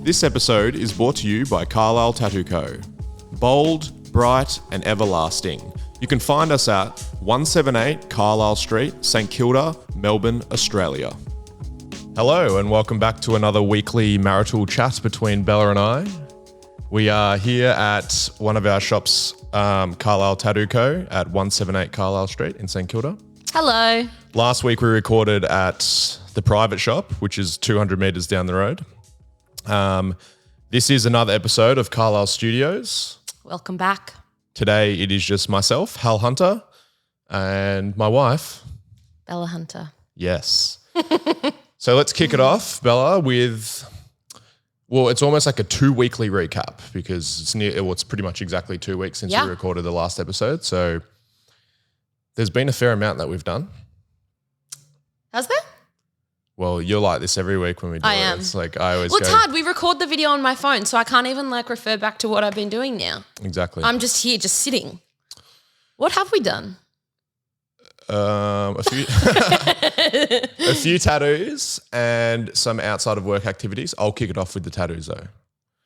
This episode is brought to you by Carlisle Tattoo Co. Bold, bright and everlasting. You can find us at 178 Carlisle Street, St Kilda, Melbourne, Australia. Hello and welcome back to another weekly marital chat between Bella and I. We are here at one of our shops, Carlisle Tattoo Co. at 178 Carlisle Street in St Kilda. Hello. Last week we recorded at the private shop, which is 200 metres down the road. This is another episode of Carlisle Studios. Welcome back. Today it is just myself, Hal Hunter, and my wife. Bella Hunter. Yes. So let's kick it off, Bella, with, well, it's almost like a 2-weekly recap because it's pretty much exactly 2 weeks since we recorded the last episode. So there's been a fair amount that we've done. Has there? Well, you're like this every week when we do it. am. It's like I always Well, it's hard. We record the video on my phone, so I can't even refer back to what I've been doing now. Exactly. I'm just here, just sitting. What have we done? A few tattoos and some outside of work activities. I'll kick it off with the tattoos though.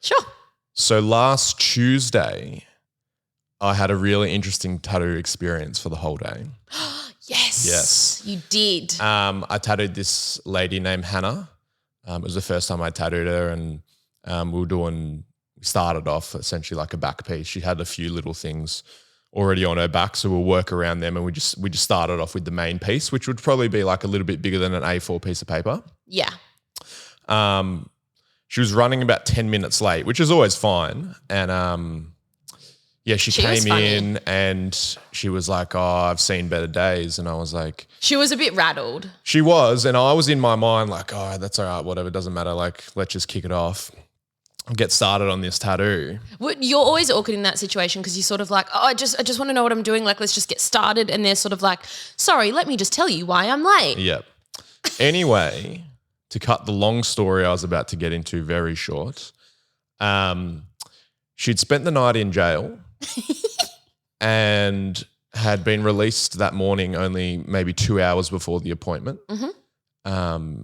Sure. So last Tuesday, I had a really interesting tattoo experience for the whole day. Yes, you did. I tattooed this lady named Hannah. It was the first time I tattooed her, and we started off essentially like a back piece. She had a few little things already on her back, so we'll work around them, and we just started off with the main piece, which would probably be like a little bit bigger than an A4 piece of paper. Yeah. She was running about 10 minutes late, which is always fine, and she came in and she was like, "Oh, I've seen better days." And I was like... She was a bit rattled. She was, and I was in my mind like, "Oh, that's all right, whatever, doesn't matter. Like, let's just kick it off. Get started on this tattoo." You're always awkward in that situation because you're sort of like, "Oh, I just want to know what I'm doing. Like, let's just get started." And they're sort of like, "Sorry, let me just tell you why I'm late." Yep. Anyway, to cut the long story I was about to get into very short, she'd spent the night in jail and had been released that morning only maybe 2 hours before the appointment. Mm-hmm.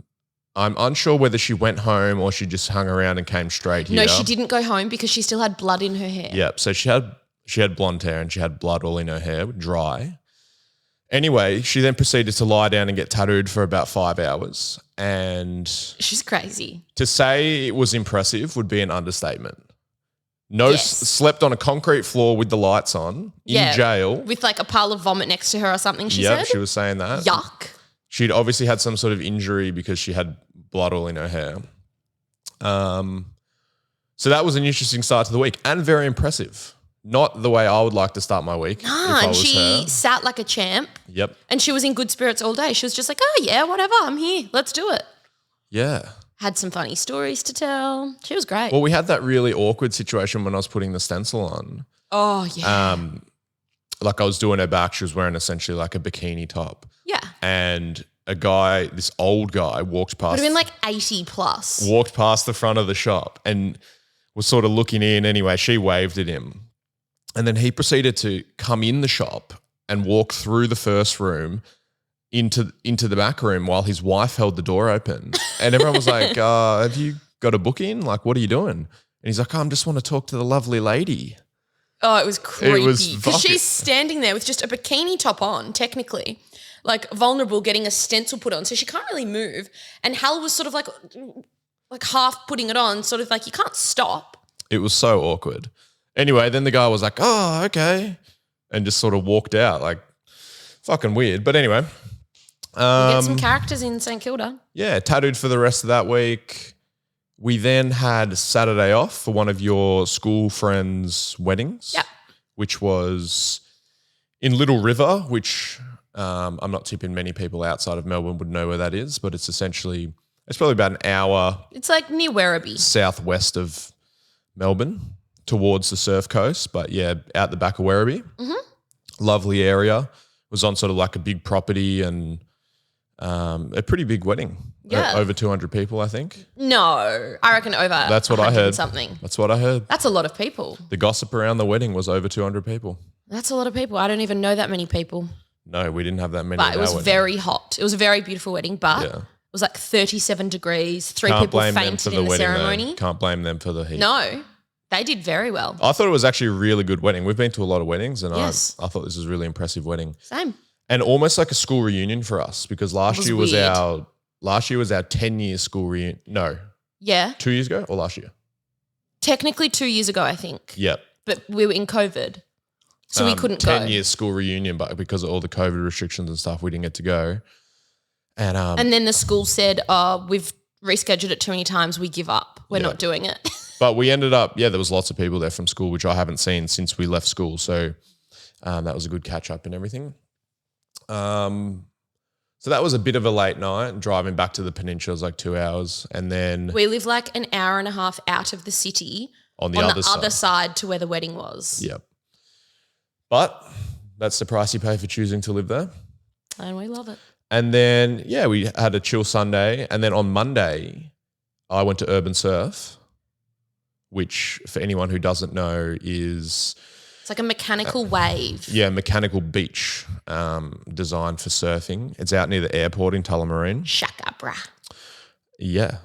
I'm unsure whether she went home or she just hung around and came straight here. No, she didn't go home because she still had blood in her hair. Yep. So she had blonde hair and she had blood all in her hair, dry. Anyway, she then proceeded to lie down and get tattooed for about 5 hours. And she's crazy. To say it was impressive would be an understatement. Slept on a concrete floor with the lights on in jail. With like a pile of vomit next to her or something, she said? Yep, she was saying that. Yuck. She'd obviously had some sort of injury because she had blood all in her hair. So that was an interesting start to the week and very impressive. Not the way I would like to start my week. And she sat like a champ. Yep. And she was in good spirits all day. She was just like, "Oh yeah, whatever, I'm here. Let's do it." Yeah. Had some funny stories to tell. She was great. Well, we had that really awkward situation when I was putting the stencil on. Oh, yeah. Like I was doing her back. She was wearing essentially like a bikini top. Yeah. And this old guy walked past. Would have been like 80 plus. Walked past the front of the shop and was sort of looking in. Anyway, she waved at him. And then he proceeded to come in the shop and walk through the first room into the back room while his wife held the door open. And everyone was like, "Have you got a booking? Like, what are you doing?" And he's like, "Oh, I just want to talk to the lovely lady." Oh, it was creepy. It because she's standing there with just a bikini top on, technically, like vulnerable, getting a stencil put on. So she can't really move. And Hal was sort of like half putting it on, sort of like you can't stop. It was so awkward. Anyway, then the guy was like, "Oh, okay." And just sort of walked out, like fucking weird. But anyway. We get some characters in St Kilda. Yeah, tattooed for the rest of that week. We then had Saturday off for one of your school friends' weddings. Yeah. Which was in Little River, which I'm not tipping many people outside of Melbourne would know where that is, but it's probably about an hour. It's like near Werribee. Southwest of Melbourne towards the surf coast, but yeah, out the back of Werribee. Mm-hmm. Lovely area. It was on sort of like a big property and a pretty big wedding. Yeah. Over 200 people, I think. No, I reckon over. That's what I heard. Something. That's what I heard. That's a lot of people. The gossip around the wedding was over 200 people. That's a lot of people. I don't even know that many people. No, we didn't have that many. But it was very hot. It was a very beautiful wedding, but was like 37 degrees. 3 Can't people blame them fainted for in the wedding, though. ceremony. Can't blame them for the heat. No, they did very well. I thought it was actually a really good wedding. We've been to a lot of weddings, and Yes. I thought this was a really impressive wedding. Same. And almost like a school reunion for us, because last year was weird. our 10-year school reunion. No, Yeah. 2 years ago or last year? Technically 2 years ago, I think. Yep. But we were in COVID. So we couldn't 10 go. years school reunion, but because of all the COVID restrictions and stuff, we didn't get to go. And then the school said, oh, we've rescheduled it too many times. We give up. We're not doing it. But we ended up, there was lots of people there from school, which I haven't seen since we left school. So that was a good catch up and everything. So that was a bit of a late night. Driving back to the peninsula was like 2 hours. And then We live like an hour and a half out of the city on the other side to where the wedding was. Yep. But that's the price you pay for choosing to live there. And we love it. And then, we had a chill Sunday. And then on Monday, I went to Urban Surf, which for anyone who doesn't know is... It's like a mechanical wave. Yeah, mechanical beach designed for surfing. It's out near the airport in Tullamarine. Shaka brah. Yeah.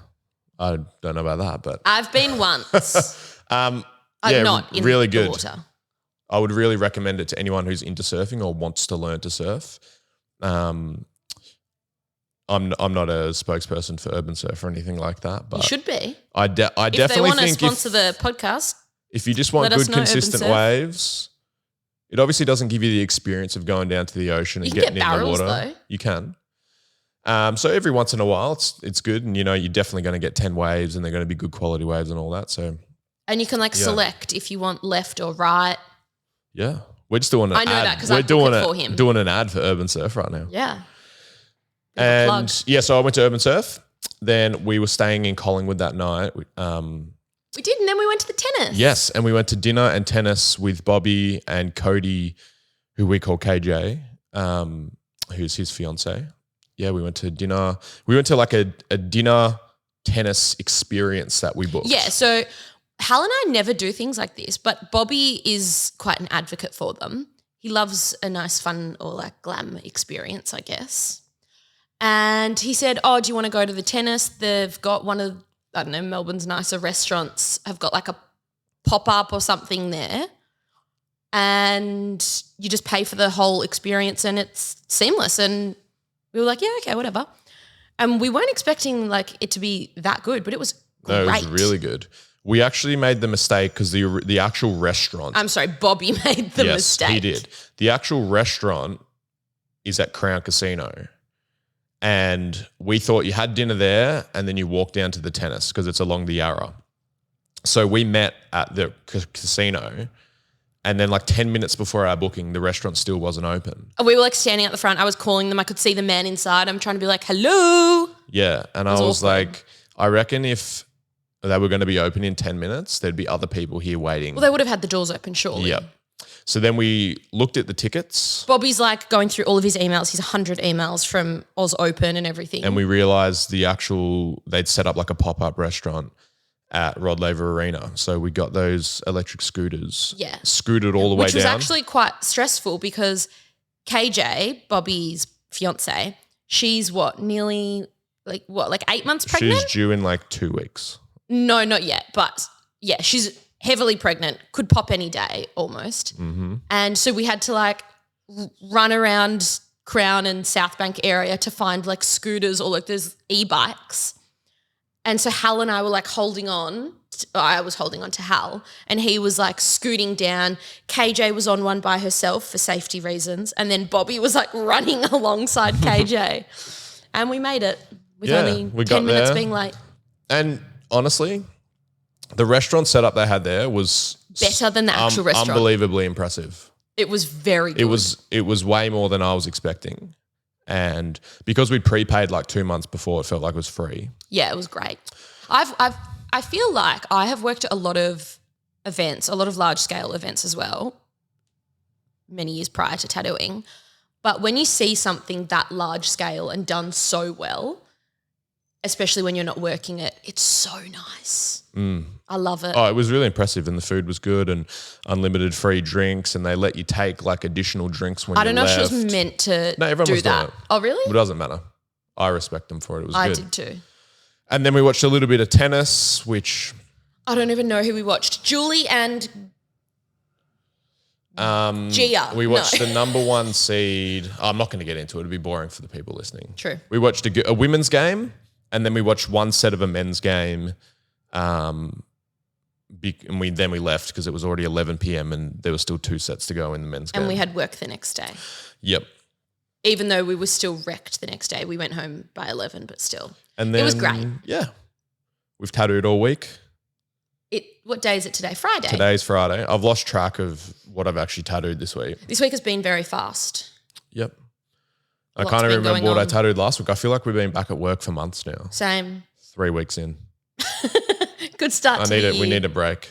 I don't know about that, but... I've been once. I'm not in really the good. water. I would really recommend it to anyone who's into surfing or wants to learn to surf. I'm not a spokesperson for Urban Surf or anything like that, but You should be. I If definitely they want to think sponsor the podcast, if you just want let us good know, Urban consistent Surf. waves, it obviously doesn't give you the experience of going down to the ocean and You can getting get in the barrels, water. though. You can. So every once in a while, it's good, and you're definitely going to get 10 waves, and they're going to be good quality waves and all that. So and you can select if you want left or right. yeah, we're just doing an ad. I know that 'cause we're I book doing it for him. doing an ad for Urban Surf right now. Yeah. Bit of a plug. And so I went to Urban Surf. Then we were staying in Collingwood that night. We did, and then we went to the tennis. Yes, and we went to dinner and tennis with Bobby and Cody, who we call KJ, who's his fiance. Yeah, we went to dinner. We went to like a dinner tennis experience that we booked. Yeah, so Hal and I never do things like this, but Bobby is quite an advocate for them. He loves a nice fun or like glam experience, I guess. And he said, oh, do you want to go to the tennis? They've got one of, I don't know, Melbourne's nicer restaurants have got like a pop-up or something there. And you just pay for the whole experience and it's seamless. And we were like, yeah, okay, whatever. And we weren't expecting like it to be that good, but it was great. No, it was really good. We actually made the mistake because the actual restaurant. I'm sorry, Bobby made the mistake. Yes, he did. The actual restaurant is at Crown Casino. And we thought you had dinner there and then you walk down to the tennis because it's along the Yarra. So we met at the casino and then like 10 minutes before our booking, the restaurant still wasn't open. We were like standing at the front. I was calling them. I could see the man inside. I'm trying to be like, hello. Yeah. And I was like, I reckon if they were going to be open in 10 minutes, there'd be other people here waiting. Well, they would have had the doors open, surely. Yep. So then we looked at the tickets. Bobby's like going through all of his emails. He's 100 emails from Oz Open and everything. And we realised they'd set up like a pop-up restaurant at Rod Laver Arena. So we got those electric scooters. Yeah. Scooted all the way down. Which was actually quite stressful because KJ, Bobby's fiance, she's nearly 8 months pregnant? She's due in like 2 weeks. No, not yet. But yeah, she's heavily pregnant, could pop any day almost. Mm-hmm. And so we had to like run around Crown and South Bank area to find like scooters or like there's e-bikes. And so Hal and I were like holding on. I was holding on to Hal and he was like scooting down. KJ was on one by herself for safety reasons. And then Bobby was like running alongside KJ. And we made it with only 10 minutes being late. And honestly, the restaurant setup they had there was better than the actual restaurant. Unbelievably impressive. It was very good. It was way more than I was expecting. And because we'd prepaid like 2 months before, it felt like it was free. Yeah, it was great. I feel like I have worked at a lot of events, a lot of large scale events as well, many years prior to tattooing. But when you see something that large scale and done so well, especially when you're not working it, it's so nice. I love it. Oh, it was really impressive and the food was good and unlimited free drinks and they let you take like additional drinks when you left. I don't know if she was meant to No, everyone do was doing that. it. Oh, really? It doesn't matter. I respect them for it. It was I good. did too. And then we watched a little bit of tennis, which I don't even know who we watched. Julie and Gia. we watched No. the number one seed. I'm not going to get into it. It'd be boring for the people listening. True. We watched a women's game, and then we watched one set of a men's game. And we left because it was already 11 p.m. and there were still 2 sets to go in the men's game. And we had work the next day. Yep. Even though we were still wrecked the next day. We went home by 11, but still. And then, it was great. Yeah. We've tattooed all week. What day is it today? Friday. Today's Friday. I've lost track of what I've actually tattooed this week. This week has been very fast. Yep. I Lots can't even been remember going what I on. tattooed last week. I feel like we've been back at work for months now. Same. 3 weeks in. Good start to the year. We need a break.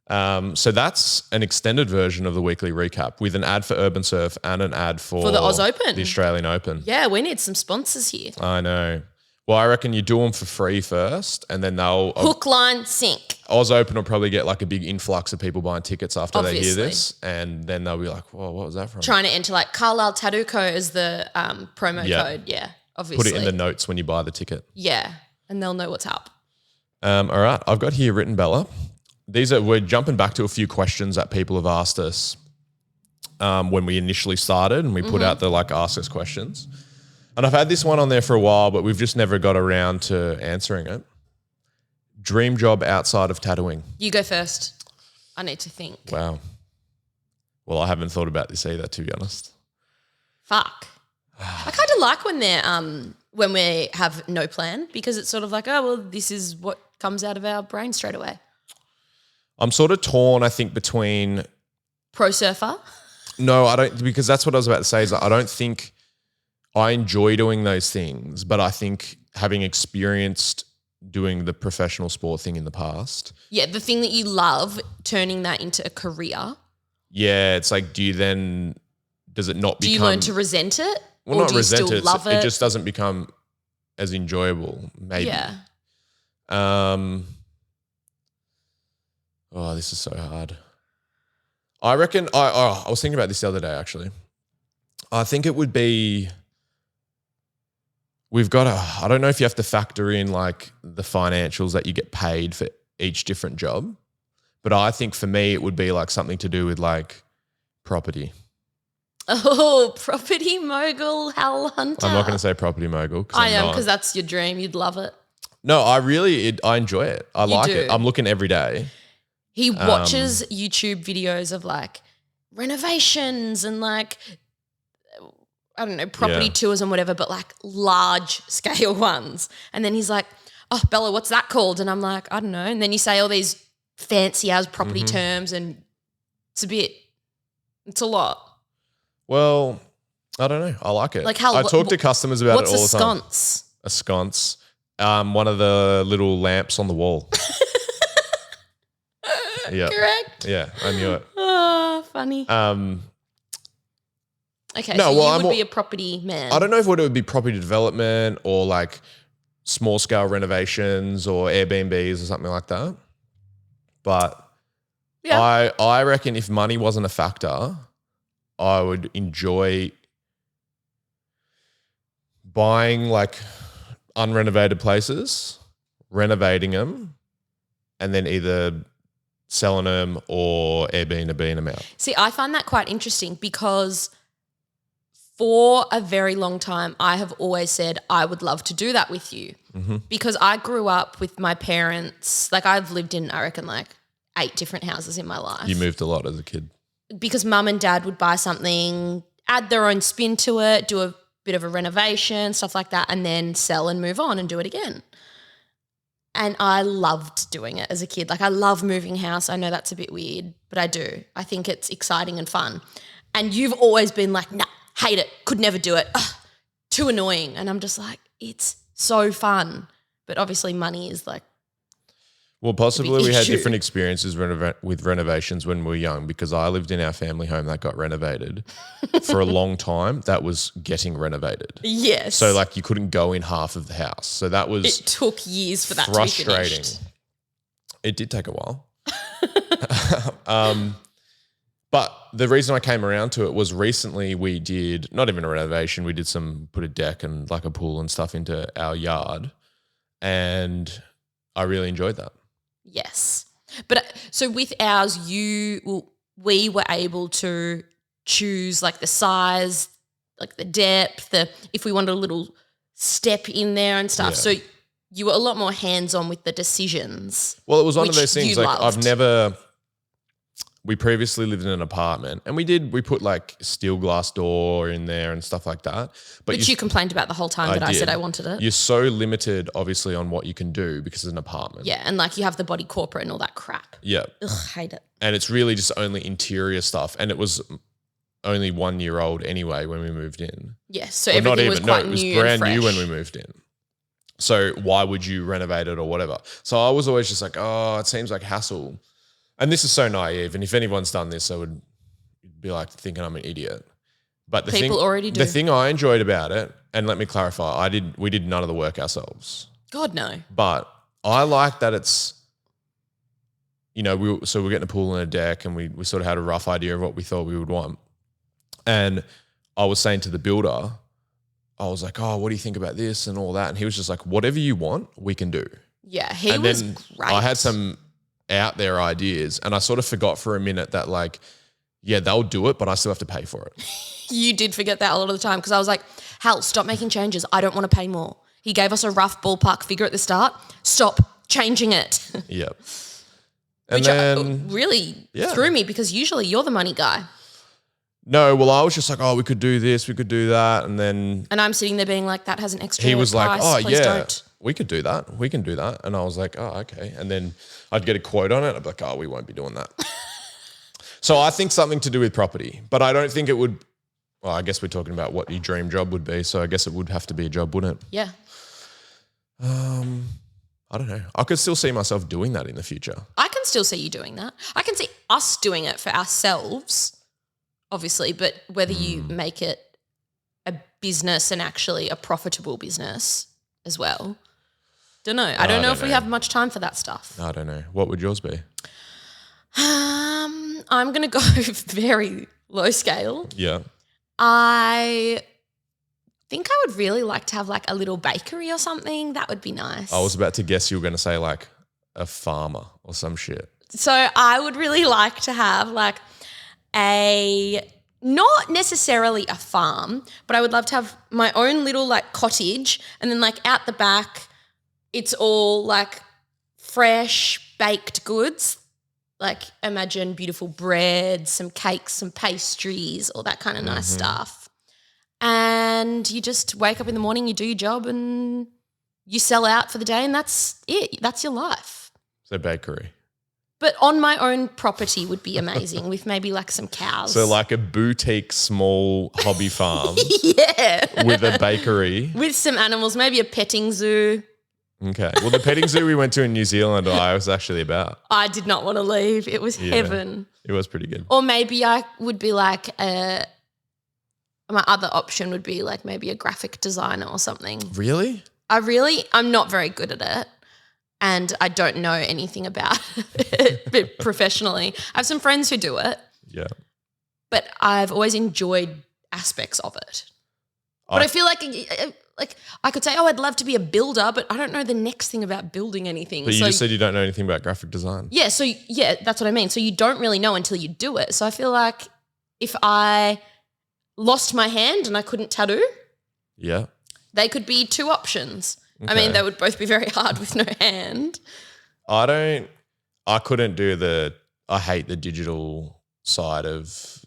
So that's an extended version of the weekly recap with an ad for Urban Surf and an ad for the Oz Open. the Australian Open. Yeah, we need some sponsors here. I know. Well, I reckon you do them for free first, and then they'll Hook, line, sink. Oz Open will probably get like a big influx of people buying tickets after they hear Obviously. this, and then they'll be like, "Whoa, what was that from?" Trying to enter like Carlisle Tattoo Co. as the promo Yeah. code. Yeah, obviously. Put it in the notes when you buy the ticket. Yeah, and they'll know what's up. All right, I've got here written, Bella. We're jumping back to a few questions that people have asked us when we initially started, and we put out the ask us questions. And I've had this one on there for a while, but we've just never got around to answering it. Dream job outside of tattooing. You go first. I need to think. Wow. Well, I haven't thought about this either, to be honest. Fuck. I kind of like when we have no plan because it's sort of like, oh, well, this is what comes out of our brain straight away. I'm sort of torn, I think, between... Pro surfer? No, I don't, because that's what I was about to say is I don't think I enjoy doing those things, but I think having experienced doing the professional sport thing in the past. Yeah, the thing that you love, turning that into a career. Yeah, it's like, does it not become... Do you learn to resent it? Well, or not do you resent still it. love it? It just doesn't become as enjoyable, maybe. Yeah. Oh, this is so hard. I reckon, I was thinking about this the other day, actually. I think it would be... I don't know if you have to factor in like the financials that you get paid for each different job, but I think for me it would be like something to do with like property. Oh, property mogul, Hal Hunter. I'm not going to say property mogul. I am because that's your dream. You'd love it. No, I enjoy it. I like it. I'm looking every day. He watches YouTube videos of like renovations and like, I don't know, property tours and whatever, but like large scale ones. And then he's like, oh, Bella, what's that called? And I'm like, I don't know. And then you say all these fancy as property terms and it's a lot. Well, I don't know. I like it. Like I talk to customers about it all the time. What's a sconce? A sconce. One of the little lamps on the wall. Yeah. Correct. Yeah, I knew it. Oh, funny. Okay, No, so well, you would be a property man. I don't know if it would be property development or like small scale renovations or Airbnbs or something like that. But Yeah. I reckon if money wasn't a factor, I would enjoy buying like unrenovated places, renovating them, and then either selling them or Airbnb them out. See, I find that quite interesting because for a very long time, I have always said I would love to do that with you because I grew up with my parents. Like I've lived in, I reckon, like 8 different houses in my life. You moved a lot as a kid. Because mum and dad would buy something, add their own spin to it, do a bit of a renovation, stuff like that, and then sell and move on and do it again. And I loved doing it as a kid. Like I love moving house. I know that's a bit weird, but I do. I think it's exciting and fun. And you've always been like, nah, hate it, could never do it. Ugh, too annoying. And I'm just like, it's so fun. But obviously money is like, well, possibly we had issue. different experiences with renovations when we were young because I lived in our family home that got renovated for a long time. That was getting renovated. yes. So like you couldn't go in half of the house. So that was it took years for that to be frustrating. finished. It did take a while. But the reason I came around to it was recently we did not even a renovation. We did put a deck and like a pool and stuff into our yard, and I really enjoyed that. Yes. But so with ours, we were able to choose like the size, like the depth, if we wanted a little step in there and stuff. Yeah. So you were a lot more hands-on with the decisions. Well, it was one of which those things you like loved. we previously lived in an apartment and we put like steel glass door in there and stuff like that. But Which you complained about the whole time I said I wanted it. You're so limited obviously on what you can do because it's an apartment. Yeah, and like you have the body corporate and all that crap. Yeah. Ugh, hate it. And it's really just only interior stuff. And it was only 1 year old anyway when we moved in. Yes, so everything was quite new and fresh. It was brand new when we moved in. So why would you renovate it or whatever? So I was always just like, oh, it seems like hassle. And this is so naive. And if anyone's done this, I would be like thinking I'm an idiot. But People already do. The thing I enjoyed about it, and let me clarify, we did none of the work ourselves. God, no. But I like that it's, we're getting a pool and a deck and we sort of had a rough idea of what we thought we would want. And I was saying to the builder, I was like, oh, what do you think about this and all that? And he was just like, whatever you want, we can do. Yeah, he was great. I had some out there ideas and I sort of forgot for a minute that like, yeah, they'll do it, but I still have to pay for it. You did forget that a lot of the time because I was like, Hal, stop making changes. I don't want to pay more. He gave us a rough ballpark figure at the start. Stop changing it. Yep. And Which then really threw me because usually you're the money guy. No, well, I was just like, oh, we could do this, we could do that. And I'm sitting there being like, that has an extra he was price. like, oh, Please yeah, don't. we could do that. We can do that. And I was like, oh, okay. And then I'd get a quote on it. I'd be like, oh, we won't be doing that. So I think something to do with property, but I don't think it would. Well, I guess we're talking about what your dream job would be. So I guess it would have to be a job, wouldn't it? Yeah. I don't know. I could still see myself doing that in the future. I can still see you doing that. I can see us doing it for ourselves, obviously, but whether you make it a business and actually a profitable business as well. Don't know. I don't know if we have much time for that stuff. I don't know. What would yours be? I'm going to go very low scale. Yeah. I think I would really like to have like a little bakery or something. That would be nice. I was about to guess you were going to say like a farmer or some shit. So I would really like to have like not necessarily a farm, but I would love to have my own little like cottage and then like out the back it's all like fresh baked goods. Like imagine beautiful bread, some cakes, some pastries, all that kind of nice stuff. And you just wake up in the morning, you do your job and you sell out for the day and that's it. That's your life. So bakery. But on my own property would be amazing with maybe like some cows. So like a boutique small hobby farm. Yeah. With a bakery. With some animals, maybe a petting zoo. Okay. Well, the petting zoo we went to in New Zealand, I was actually about. I did not want to leave. It was heaven. It was pretty good. Or maybe I would be like my other option would be like maybe a graphic designer or something. Really? I'm not very good at it and I don't know anything about it professionally. I have some friends who do it. Yeah. But I've always enjoyed aspects of it. But I feel like I could say, oh, I'd love to be a builder, but I don't know the next thing about building anything. But you just said you don't know anything about graphic design. Yeah, so yeah, that's what I mean. So you don't really know until you do it. So I feel like if I lost my hand and I couldn't tattoo, yeah, they could be two options. Okay. I mean, they would both be very hard with no hand. I couldn't do I hate the digital side of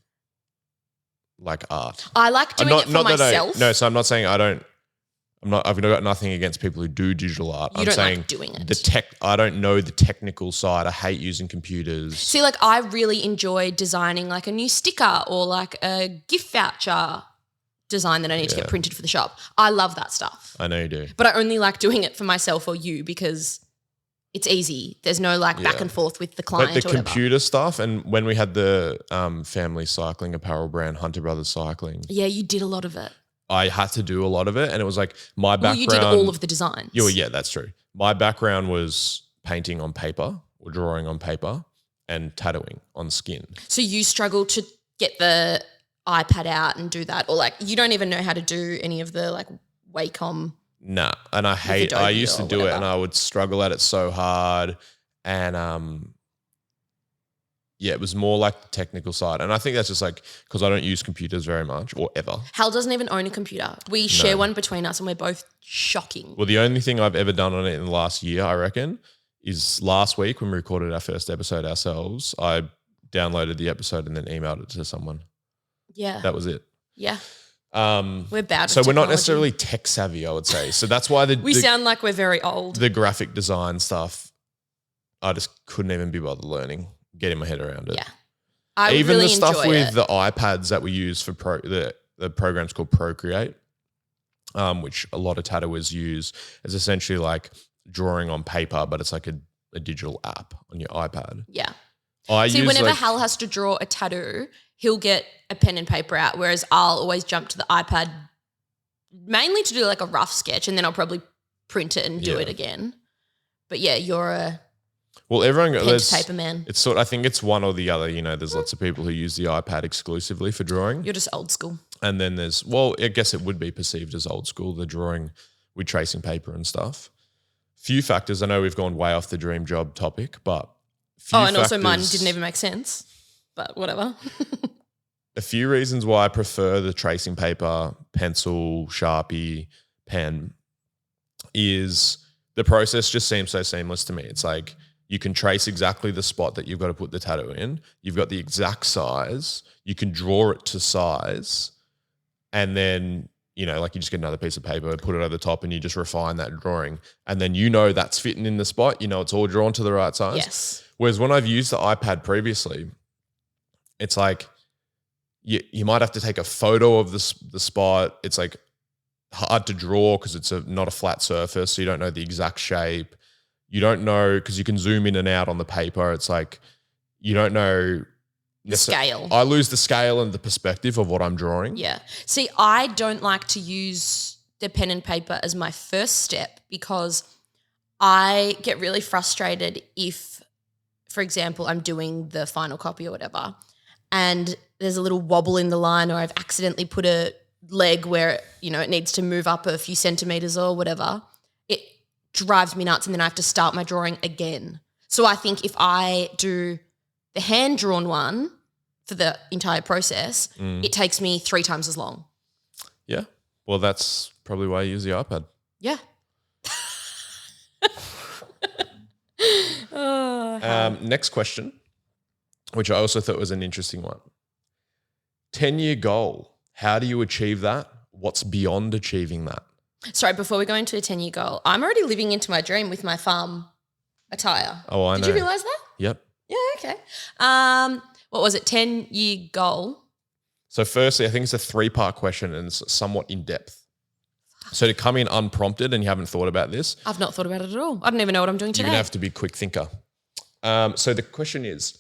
like art. I like doing it for myself. So I'm not saying I've got nothing against people who do digital art. I'm saying like doing it. I don't know the technical side. I hate using computers. See, like I really enjoy designing like a new sticker or like a gift voucher design that I need to get printed for the shop. I love that stuff. I know you do. But I only like doing it for myself or you because it's easy. There's no like back and forth with the client But the or whatever. computer stuff and when we had the family cycling apparel brand, Hunter Brothers Cycling. Yeah, you did a lot of it. I had to do a lot of it and it was like my background. Well, you did all of the designs. Yeah, that's true. My background was painting on paper or drawing on paper and tattooing on skin. So you struggle to get the iPad out and do that, or like you don't even know how to do any of the like Wacom. Nah, and I used to do it and I would struggle at it so hard. And yeah, it was more like the technical side. And I think that's just like because I don't use computers very much or ever. Hal doesn't even own a computer. We share one between us and we're both shocking. Well, the only thing I've ever done on it in the last year, I reckon, is last week when we recorded our first episode ourselves, I downloaded the episode and then emailed it to someone. Yeah. That was it. Yeah. We're bad. So we're not technology. necessarily tech savvy, I would say. So that's why we sound like we're very old. The graphic design stuff, I just couldn't even be bothered learning, getting my head around it. Yeah, I even really the stuff enjoy with it. the iPads that we use for the program's called Procreate, which a lot of tattooers use, is essentially like drawing on paper, but it's like a digital app on your iPad. Yeah. See, whenever Hal has to draw a tattoo, he'll get a pen and paper out, whereas I'll always jump to the iPad mainly to do like a rough sketch, and then I'll probably print it and do it again. But yeah, you're a everyone pen to paper man. It's I think it's one or the other. You know, there's lots of people who use the iPad exclusively for drawing. You're just old school. And then there's I guess it would be perceived as old school, the drawing with tracing paper and stuff. Few factors. I know we've gone way off the dream job topic, but and also mine didn't even make sense, but whatever. A few reasons why I prefer the tracing paper, pencil, Sharpie, pen is the process just seems so seamless to me. It's like you can trace exactly the spot that you've got to put the tattoo in. You've got the exact size. You can draw it to size. And then, you know, like you just get another piece of paper, put it over the top and you just refine that drawing. And then you know that's fitting in the spot. You know it's all drawn to the right size. Yes. Whereas when I've used the iPad previously, it's like you might have to take a photo of the spot. It's like hard to draw because it's not a flat surface, so you don't know the exact shape. You don't know because you can zoom in and out on the paper. It's like you don't know the scale. I lose the scale and the perspective of what I'm drawing. Yeah. See, I don't like to use the pen and paper as my first step because I get really frustrated if, for example, I'm doing the final copy or whatever and there's a little wobble in the line or I've accidentally put a leg where, you know, it needs to move up a few centimeters or whatever. It drives me nuts and then I have to start my drawing again. So I think if I do the hand-drawn one for the entire process, it takes me 3 times as long. Yeah. Well, that's probably why you use the iPad. Yeah. Next question, which I also thought was an interesting one. 10-year goal. How do you achieve that? What's beyond achieving that? Sorry, before we go into a 10-year goal, I'm already living into my dream with my farm attire. Oh, I know. Did you realise that? Yep. Yeah, okay. What was it, 10-year goal? So firstly, I think it's a 3-part question and it's somewhat in-depth. So to come in unprompted and you haven't thought about this. I've not thought about it at all. I don't even know what I'm doing today. You're going to have to be a quick thinker. So the question is,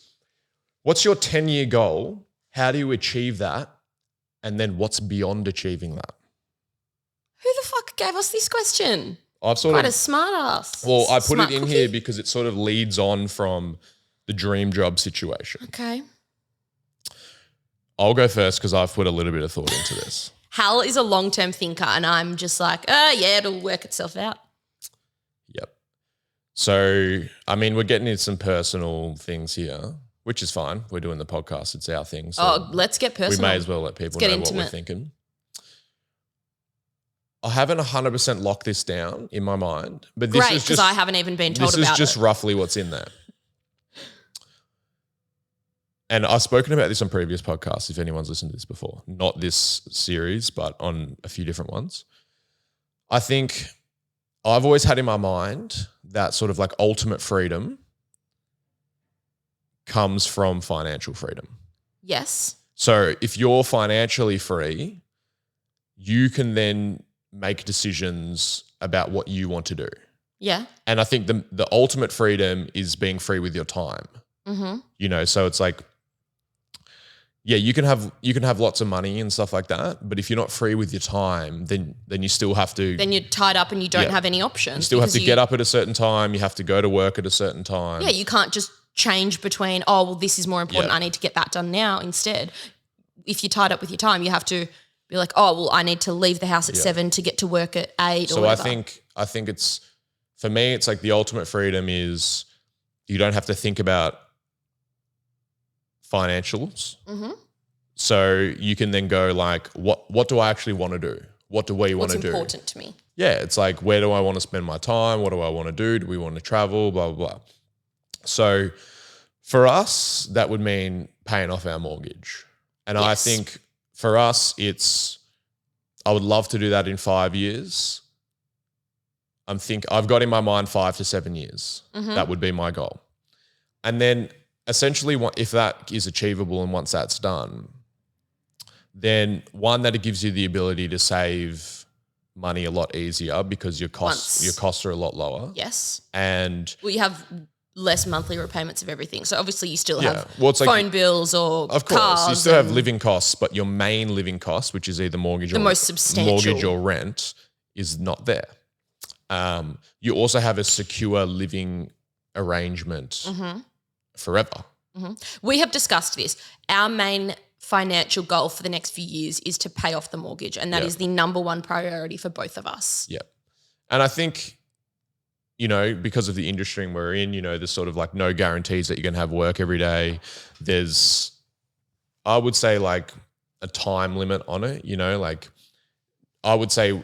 what's your 10-year goal? How do you achieve that? And then what's beyond achieving that? Who the fuck gave us this question? I've Quite a smart ass. Well, I put Smart it in cookie. here because it sort of leads on from the dream job situation. Okay. I'll go first because I've put a little bit of thought into this. Hal is a long-term thinker and I'm just like, yeah, it'll work itself out. Yep. So, I mean, we're getting into some personal things here, which is fine. We're doing the podcast. It's our thing. So let's get personal. we may as well let people get know intimate. what we're thinking. I haven't 100% locked this down in my mind, but this Great, is because just I haven't even been told this about is just it. roughly what's in there. And I've spoken about this on previous podcasts, if anyone's listened to this before. Not this series, but on a few different ones. I think I've always had in my mind that sort of like ultimate freedom comes from financial freedom. Yes. So if you're financially free, you can then make decisions about what you want to do. Yeah. And I think the ultimate freedom is being free with your time. Mm-hmm. You know, so it's like, yeah, you can have lots of money and stuff like that, but if you're not free with your time, then you still have to. Then you're tied up and you don't have any options. You still have to get up at a certain time. You have to go to work at a certain time. Yeah, you can't just change between, oh, well, this is more important. Yeah. I need to get that done now instead. If you're tied up with your time, you have to be like, oh, well, I need to leave the house at 7 to get to work at 8 So or whatever. I think it's, for me, it's like the ultimate freedom is you don't have to think about financials. Mm-hmm. So you can then go like, what do I actually want to do? What do we want to do? What's important to me? Yeah, it's like, where do I want to spend my time? What do I want to do? Do we want to travel? Blah, blah, blah. So for us, that would mean paying off our mortgage. And I Yes. think for us, I would love to do that in 5 years. I've got in my mind 5 to 7 years. Mm-hmm. That would be my goal. And then essentially, if that is achievable and once that's done, then one, that it gives you the ability to save money a lot easier because your costs are a lot lower. Yes. And Well, you have less monthly repayments of everything. So obviously you still Yeah. have Well, it's like- phone bills or of course, cars. you still have and living costs, but your main living cost, which is either mortgage most substantial. mortgage or rent, is not there. You also have a secure living arrangement forever. We have discussed this. Our main financial goal for the next few years is to pay off the mortgage, and that Yeah. is the number one priority for both of us. Yeah. And I think, because of the industry we're in, there's sort of like no guarantees that you're going to have work every day. There's, I would say, like a time limit on it, like I would say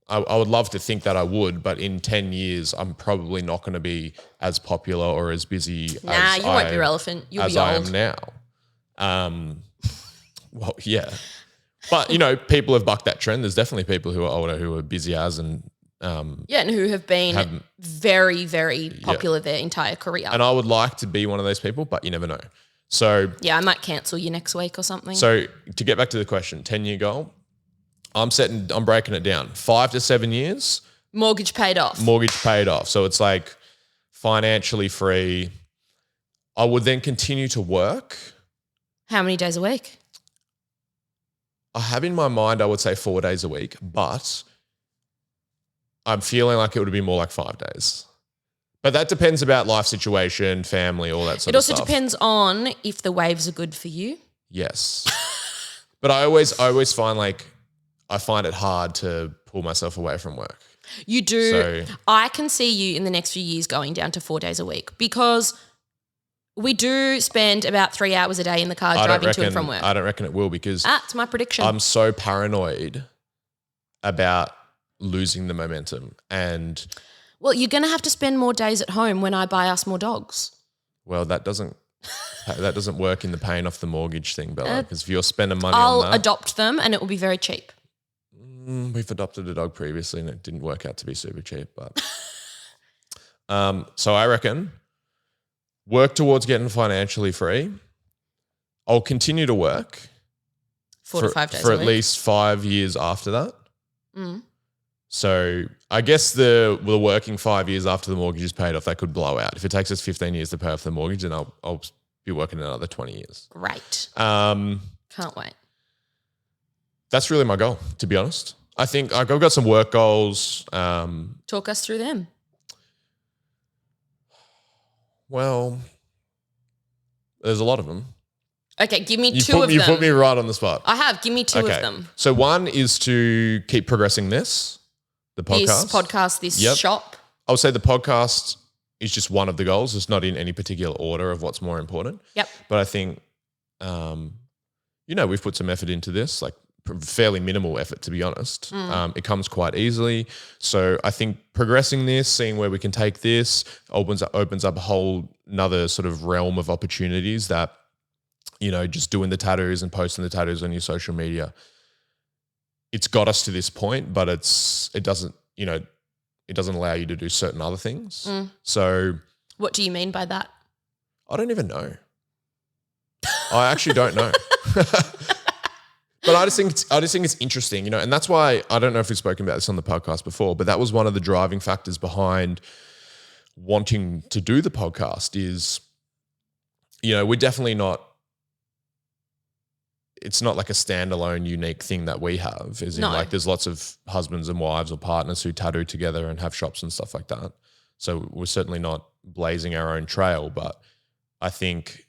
I would love to think that I would, but in 10 years, I'm probably not going to be as popular or as busy Nah, you won't be relevant. You'll as be I old. am now. Well, yeah. But, people have bucked that trend. There's definitely people who are older who are busy as and and who have been very, very popular their entire career. and I would like to be one of those people, but you never know. So Yeah, I might cancel you next week or something. So to get back to the question, 10-year goal, I'm breaking it down. 5 to 7 years, Mortgage paid off. mortgage paid off. So it's like financially free. I would then continue to work. How many days a week? I have in my mind, I would say 4 days a week, but I'm feeling like it would be more like 5 days. But that depends about life situation, family, all that sort It of stuff. also depends on if the waves are good for you. Yes. But I always find I find it hard to pull myself away from work. You do. So- I can see you in the next few years going down to 4 days a week because we do spend about 3 hours a day in the car driving to and from work. I don't reckon it will because It's my prediction. I'm so paranoid about losing the momentum. And Well, you're going to have to spend more days at home when I buy us more dogs. well, that doesn't work in the paying off the mortgage thing, Bella. Because if you're spending money I'll on that, adopt them and it will be very cheap. we've adopted a dog previously and it didn't work out to be super cheap. But so I reckon work towards getting financially free. I'll continue to work 4 to 5 days for a at week. least 5 years after that. Mm. So I guess the working 5 years after the mortgage is paid off, that could blow out. If it takes us 15 years to pay off the mortgage, then I'll be working another 20 years. Great. Um, Can't wait. that's really my goal, to be honest. I think I've got some work goals. Talk us through them. Well, there's a lot of them. Okay, give me You two of them. You put me right on the spot. I have. Give me two of them. So one is to keep progressing the podcast. This podcast, this Yep. shop. I would say the podcast is just one of the goals. It's not in any particular order of what's more important. Yep. But I think, we've put some effort into this, like fairly minimal effort, to be honest. It comes quite easily. So I think progressing this, seeing where we can take this, opens up a whole another sort of realm of opportunities that, just doing the tattoos and posting the tattoos on your social media. It's got us to this point, but it doesn't allow you to do certain other things. So What do you mean by that? I don't even know. I actually don't know. But I just think it's interesting, and that's why I don't know if we've spoken about this on the podcast before, but that was one of the driving factors behind wanting to do the podcast is, we're definitely not, it's not like a standalone unique thing that we have. As in, No. like, there's lots of husbands and wives or partners who tattoo together and have shops and stuff like that. So we're certainly not blazing our own trail, but I think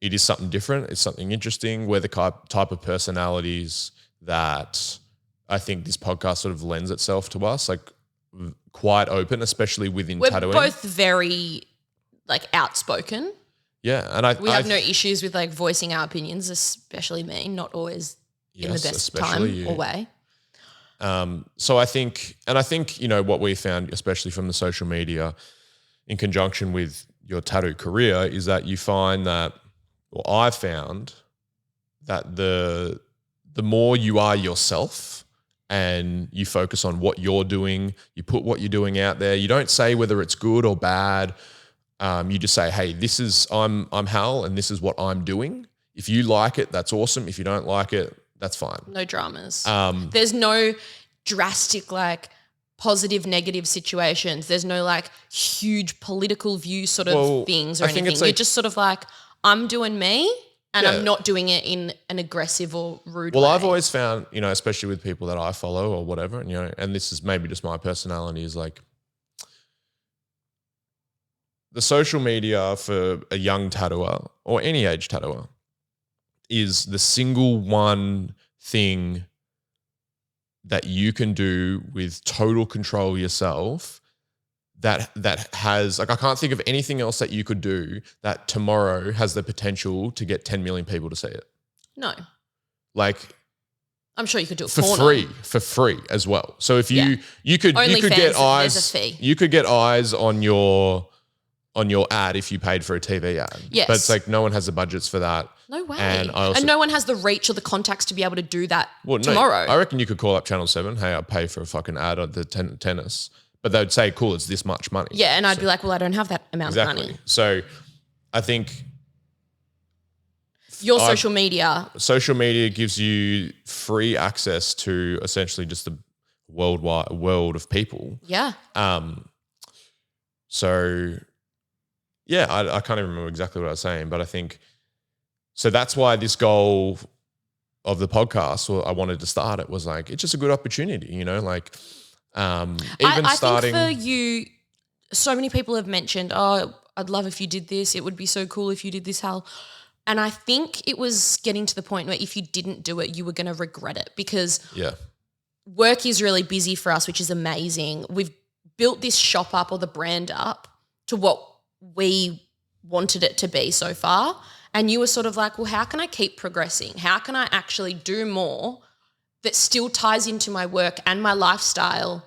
it is something different. It's something interesting. We're the type of personalities that I think this podcast sort of lends itself to us, like quite open, especially within We're tattooing. both very like outspoken. Yeah, and we have no issues with like voicing our opinions, especially me, not always in the best time or way. So I think, what we found, especially from the social media in conjunction with your tattoo career, is that you find that, well, I found that the more you are yourself and you focus on what you're doing, you put what you're doing out there, you don't say whether it's good or bad. You just say, hey, I'm Hal and this is what I'm doing. If you like it, that's awesome. If you don't like it, that's fine. No dramas. There's no drastic like positive, negative situations. There's no like huge political view sort of things or anything. You're just sort of like, I'm doing me and I'm not doing it in an aggressive or rude way. Well, I've always found, especially with people that I follow or whatever, and this is maybe just my personality, is like the social media for a young tattooer or any age tattooer is the single one thing that you can do with total control yourself that has, like, I can't think of anything else that you could do that tomorrow has the potential to get 10 million people to see it. No. Like, I'm sure you could do it for free as well. So if you could get eyes, there's a fee. You could get eyes on your ad if you paid for a TV ad. Yes. But it's like no one has the budgets for that. No way. And no one has the reach or the contacts to be able to do that tomorrow. No, I reckon you could call up Channel 7, hey, I'll pay for a fucking ad on the tennis. But they'd say, cool, it's this much money. Yeah, and I'd be like, well, I don't have that amount of money. So I think your social media gives you free access to essentially just the world of people. Yeah. So yeah, I can't even remember exactly what I was saying, but I think so that's why this goal of the podcast, or I wanted to start it, was like, it's just a good opportunity, like I think for you, so many people have mentioned, oh, I'd love if you did this. It would be so cool if you did this, Hal. And I think it was getting to the point where if you didn't do it, you were going to regret it, because work is really busy for us, which is amazing. We've built this shop up, or the brand up, to what we wanted it to be so far. And you were sort of like, well, how can I keep progressing? How can I actually do more that still ties into my work and my lifestyle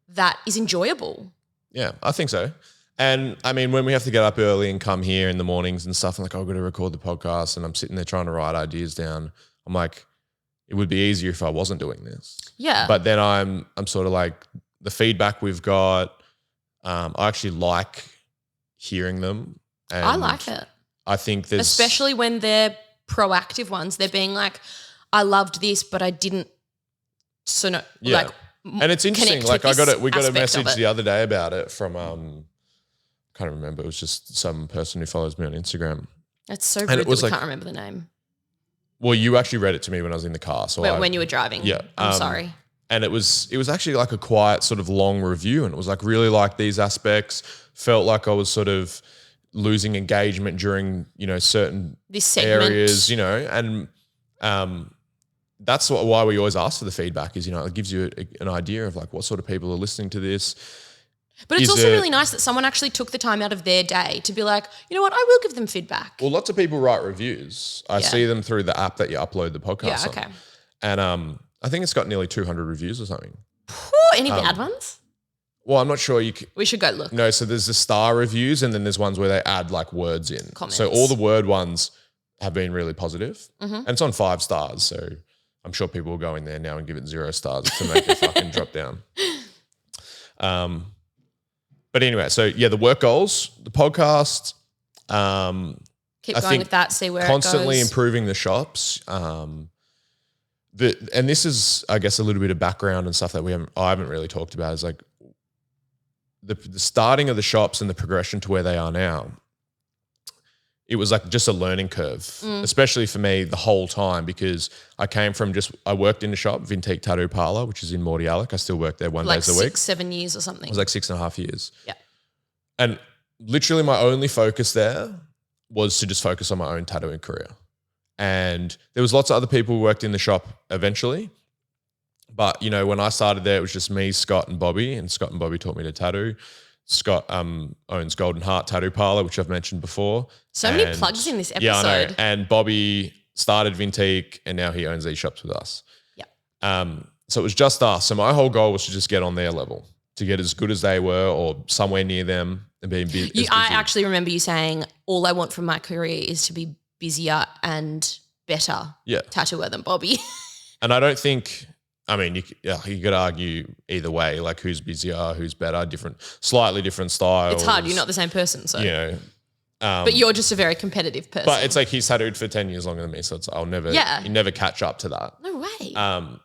that is enjoyable? Yeah, I think so. And I mean, when we have to get up early and come here in the mornings and stuff, I'm like, oh, I've got to record the podcast, and I'm sitting there trying to write ideas down. I'm like, it would be easier if I wasn't doing this. Yeah. But then I'm sort of like, the feedback we've got, I actually like hearing them. And I like it. I think there's... Especially when they're proactive ones. They're being like, I loved this, but I didn't like... And it's interesting. Like we got a message the other day about it from... can't remember. It was just some person who follows me on Instagram. It's so rude that we can't remember the name. Well, you actually read it to me when I was in the car. So when you were driving. Yeah. I'm sorry. And it was actually like a quiet sort of long review, and it was like, really like these aspects, felt like I was sort of losing engagement during, certain areas, and that's why we always ask for the feedback is, it gives you an idea of like what sort of people are listening to this. But it's also really nice that someone actually took the time out of their day to be like, you know what, I will give them feedback. Well, lots of people write reviews. I see them through the app that you upload the podcast on. Okay. And I think it's got nearly 200 reviews or something. Any bad ones? Well, I'm not sure. We should go look. No, so there's the star reviews, and then there's ones where they add like words in. Comments. So all the word ones have been really positive. And it's on 5 stars, so I'm sure people will go in there now and give it 0 stars to make it fucking drop down. But anyway, so yeah, the work goals, the podcast. Keep going with that, see where constantly it goes. Improving the shops. And this is, I guess, a little bit of background and stuff that I haven't really talked about, is like the starting of the shops and the progression to where they are now. It was like just a learning curve, especially for me the whole time, because I came from I worked in a shop, Vintique Tattoo Parlour, which is in Mordialloc. I still work there one day a week. 6-7 years or something. It was like 6.5 years. Yeah. And literally my only focus there was to just focus on my own tattooing career. And there was lots of other people who worked in the shop eventually. But, you know, when I started there, it was just me, Scott and Bobby. And Scott and Bobby taught me to tattoo. Scott owns Golden Heart Tattoo Parlor, which I've mentioned before. So many plugs in this episode. Yeah, I know. And Bobby started Vintique and now he owns these shops with us. Yeah. So it was just us. So my whole goal was to just get on their level, to get as good as they were or somewhere near them and being busy. I actually remember you saying, all I want from my career is to be busier and better tattooer than Bobby. And I don't think, I mean, you could argue either way, like who's busier, who's better, slightly different styles. It's hard. You're not the same person. So, you know. But you're just a very competitive person. But it's like he's tattooed for 10 years longer than me. So you never catch up to that. No way.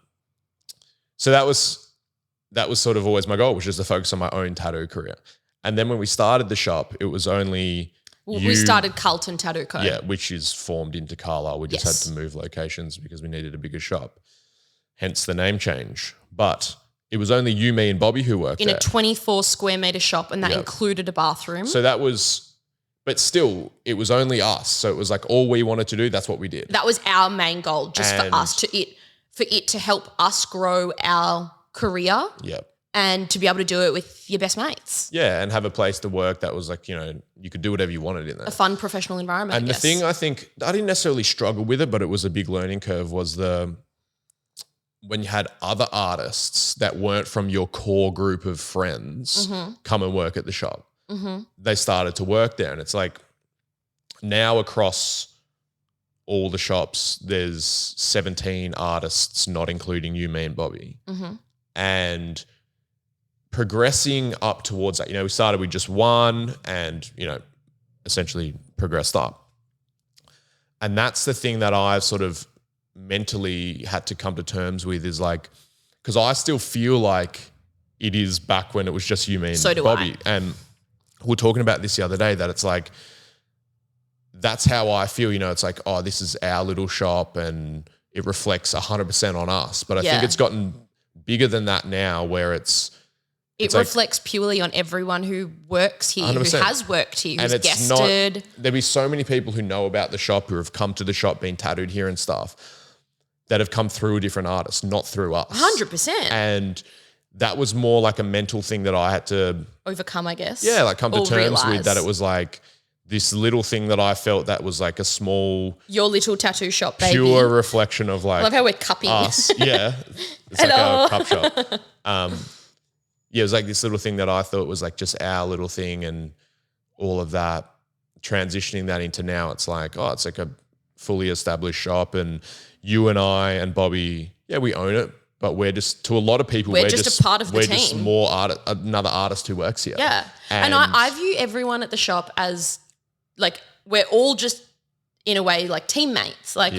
So that was sort of always my goal, was just to focus on my own tattoo career. And then when we started the shop, it was only we started Carlton Tattoo Co. Yeah, which is formed into Carlisle. We just had to move locations because we needed a bigger shop. Hence the name change. But it was only you, me and Bobby who worked in a 24 square meter shop, and that included a bathroom. So that was, but still, it was only us. So it was like all we wanted to do, that's what we did. That was our main goal, just for us for it to help us grow our career. Yep. And to be able to do it with your best mates. Yeah, and have a place to work that was like, you know, you could do whatever you wanted in there. A fun professional environment. And the thing I think, I didn't necessarily struggle with it, but it was a big learning curve, was when you had other artists that weren't from your core group of friends come and work at the shop. Mm-hmm. They started to work there. And it's like now across all the shops, there's 17 artists, not including you, me and Bobby. Mm-hmm. And progressing up towards that, you know, we started with just one and, you know, essentially progressed up. And that's the thing that I've sort of mentally had to come to terms with, is like, because I still feel like it is back when it was just you, me, and Bobby. And we were talking about this the other day, that it's like, that's how I feel, you know, it's like, oh, this is our little shop and it reflects 100% on us. But I think it's gotten bigger than that now, where it reflects purely on everyone who works here, 100%. Who has worked here, who's guested. There'll be so many people who know about the shop, who have come to the shop, been tattooed here and stuff, that have come through a different artist, not through us. 100%. And that was more like a mental thing that I had to overcome, I guess. Yeah, like come to terms with, that it was like this little thing that I felt that was like a small, your little tattoo shop, baby. Pure reflection of like, I love how we're cupping. Us. Yeah. It's Hello. like a cup shop. Yeah, it was like this little thing that I thought was like just our little thing, and all of that, transitioning that into now, it's like, oh, it's like a fully established shop, and you and I and Bobby, yeah, we own it, but we're just, to a lot of people, we're just a part of the team. We're just another artist who works here. Yeah. And I view everyone at the shop as like, we're all just in a way like teammates. Like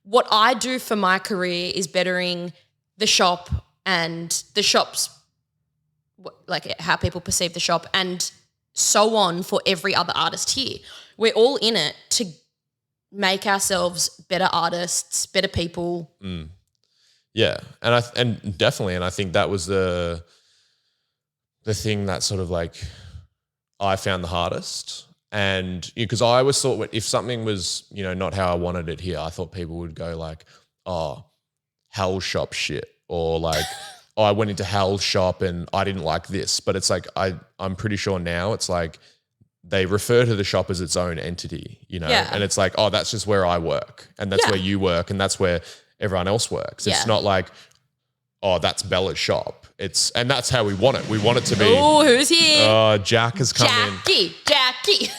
what I do for my career is bettering the shop and the shop's, like how people perceive the shop, and so on for every other artist here. We're all in it to make ourselves better artists, better people. Mm. Yeah, and definitely, and I think that was the thing that sort of like I found the hardest. And because I always thought if something was, you know, not how I wanted it here, I thought people would go like, oh, Hal's shop shit, or like, oh, I went into Hal's shop and I didn't like this. But it's like, I'm pretty sure now it's like they refer to the shop as its own entity, you know, and it's like, oh, that's just where I work, and that's where you work, and that's where everyone else works. It's not like, oh, that's Bella's shop. And that's how we want it. We want it to be. Oh, who's here? Jack has come in. Jackie.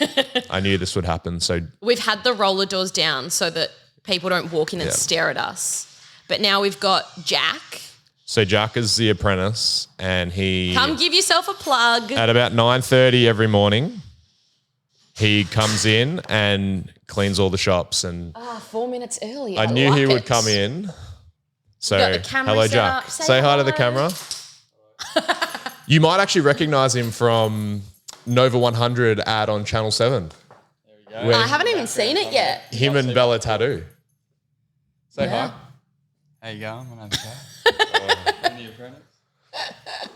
I knew this would happen. So we've had the roller doors down so that people don't walk in and stare at us. But now we've got Jack. So Jack is the apprentice, and he... Come give yourself a plug. At about 9:30 every morning, he comes in and cleans all the shops. And 4 minutes early. I knew he would come in. So hello, Jack. Say hi to the camera. You might actually recognize him from Nova 100 ad on Channel 7. There we go. I haven't even seen it yet. Him and Bella Tattoo. Say hi. How you going? My name's Jack. I'm the apprentice.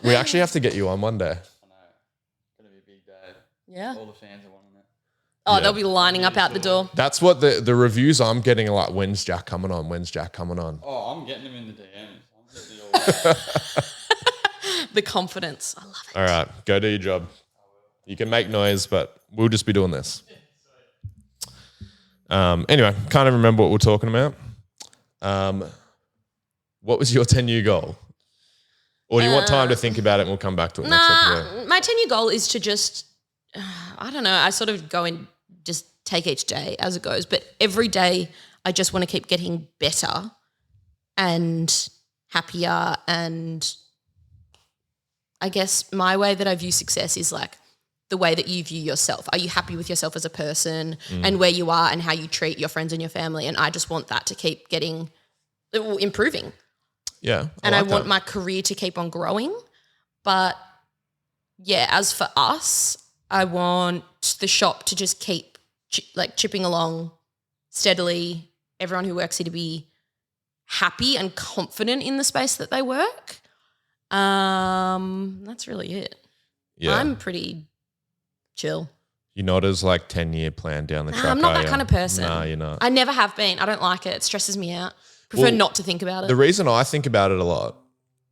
We actually have to get you on one day. I know. It's going to be a big day. Yeah. All the fans are wanting it. Oh, Yeah. they'll be lining up out the door. That's what the reviews I'm getting are like, when's Jack coming on? When's Jack coming on? Oh, I'm getting them in the DMs. I'm hitting it all. The confidence. I love it. All right, go do your job. You can make noise, but we'll just be doing this. Anyway, can't even remember what we're talking about. What was your 10-year goal? Or do you want time to think about it and we'll come back to it next episode? My 10-year goal is to just, I don't know, I sort of go and just take each day as it goes. But every day I just want to keep getting better and happier. And I guess my way that I view success is like the way that you view yourself. Are you happy with yourself as a person and where you are and how you treat your friends and your family? And I just want that to keep improving. Yeah. I want my career to keep on growing. But yeah, as for us, I want the shop to just keep chipping along steadily. Everyone who works here to be happy and confident in the space that they work. That's really it. Yeah. I'm pretty chill. You're not as like 10-year plan down the track. I'm not that you? kind of person. No, you're not. I never have been. I don't like it. It stresses me out. Prefer not to think about it. The reason I think about it a lot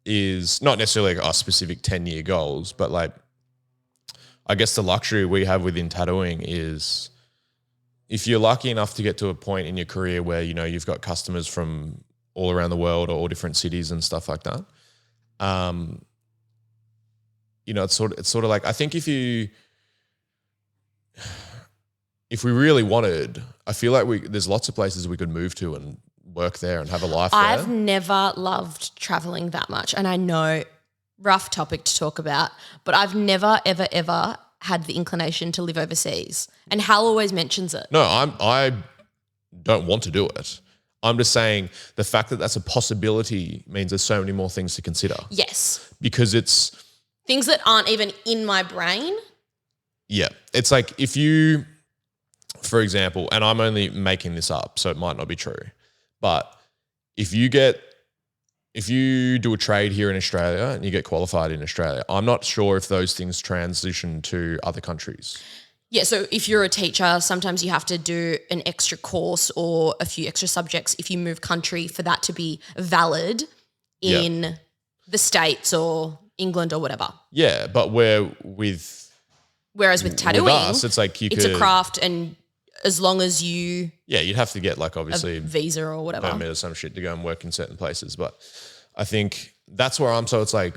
is not necessarily like our specific 10-year goals, but like I guess the luxury we have within tattooing is if you're lucky enough to get to a point in your career where, you know, you've got customers from all around the world or all different cities and stuff like that, you know, it's sort of like, I think if we really wanted, I feel like there's lots of places we could move to and work there and have a life there. I've never loved traveling that much. And I know, rough topic to talk about, but I've never, ever, ever had the inclination to live overseas. And Hal always mentions it. No, I don't want to do it. I'm just saying the fact that that's a possibility means there's so many more things to consider. Yes. Because it's... things that aren't even in my brain. Yeah. It's like if you, for example, and I'm only making this up, so it might not be true, but if you do a trade here in Australia and you get qualified in Australia, I'm not sure if those things transition to other countries. Yeah, so if you're a teacher, sometimes you have to do an extra course or a few extra subjects if you move country for that to be valid in the States or England or whatever. Yeah, but whereas with tattooing, with us, it's like it's a craft, and as long as you you'd have to get like obviously a visa or whatever, permit or some shit to go and work in certain places. But I think that's where I'm. So it's like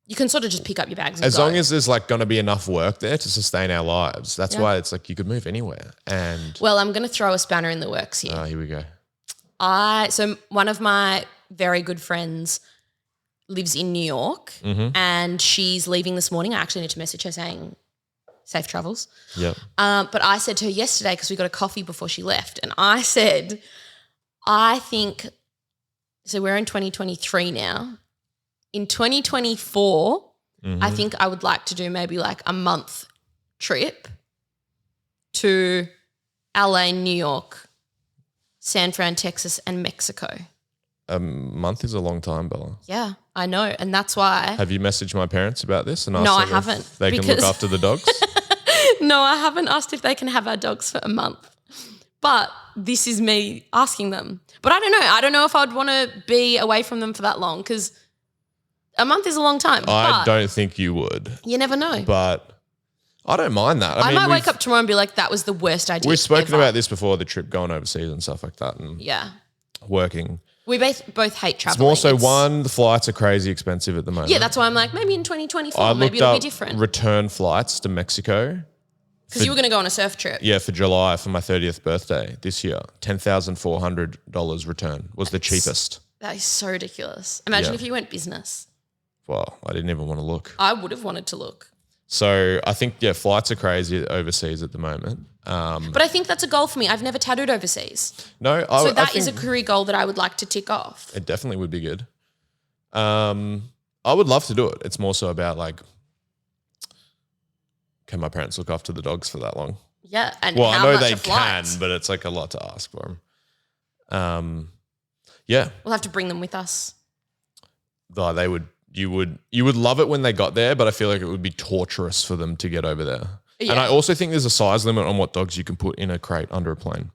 you can sort of just pick up your bags and as go. long as there's like going to be enough work there to sustain our lives. That's why it's like you could move anywhere. And well, I'm going to throw a spanner in the works here. Here we go. So one of my very good friends lives in New York, and she's leaving this morning. I actually need to message her saying safe travels. Yep. But I said to her yesterday, because we got a coffee before she left, and I said, I think, so we're in 2023 now. In 2024, I think I would like to do maybe like a month trip to LA, New York, San Fran, Texas, and Mexico. A month is a long time, Bella. Yeah, I know. And that's why. Have you messaged my parents about this and asked No, I them if haven't, they can look after the dogs? No, I haven't asked if they can have our dogs for a month. But this is me asking them. But I don't know. I don't know if I'd want to be away from them for that long, because a month is a long time. I but don't think you would. You never know. But I don't mind that. I might wake up tomorrow and be like, that was the worst idea We've spoken ever. about this before, the trip going overseas and stuff like that and working. We both hate traveling. It's more so the flights are crazy expensive at the moment. Yeah, that's why I'm like, maybe in 2024, I maybe looked it'll up be different. return flights to Mexico. Because you were going to go on a surf trip. Yeah, for July for my 30th birthday this year. $10,400 return was the cheapest. That is so ridiculous. Imagine Yeah. if you went business. Well, I didn't even want to look. I would have wanted to look. So I think, flights are crazy overseas at the moment. But I think that's a goal for me. I've never tattooed overseas. No, So I that is think a career goal that I would like to tick off. it definitely would be good. I would love to do it. It's more so about like, can my parents look after the dogs for that long? Yeah, and Well, how I know much they a flight? can, but it's like a lot to ask for them. Yeah, We'll have to bring them with us. though you would love it when they got there, but I feel like it would be torturous for them to get over there. And I also think there's a size limit on what dogs you can put in a crate under a plane.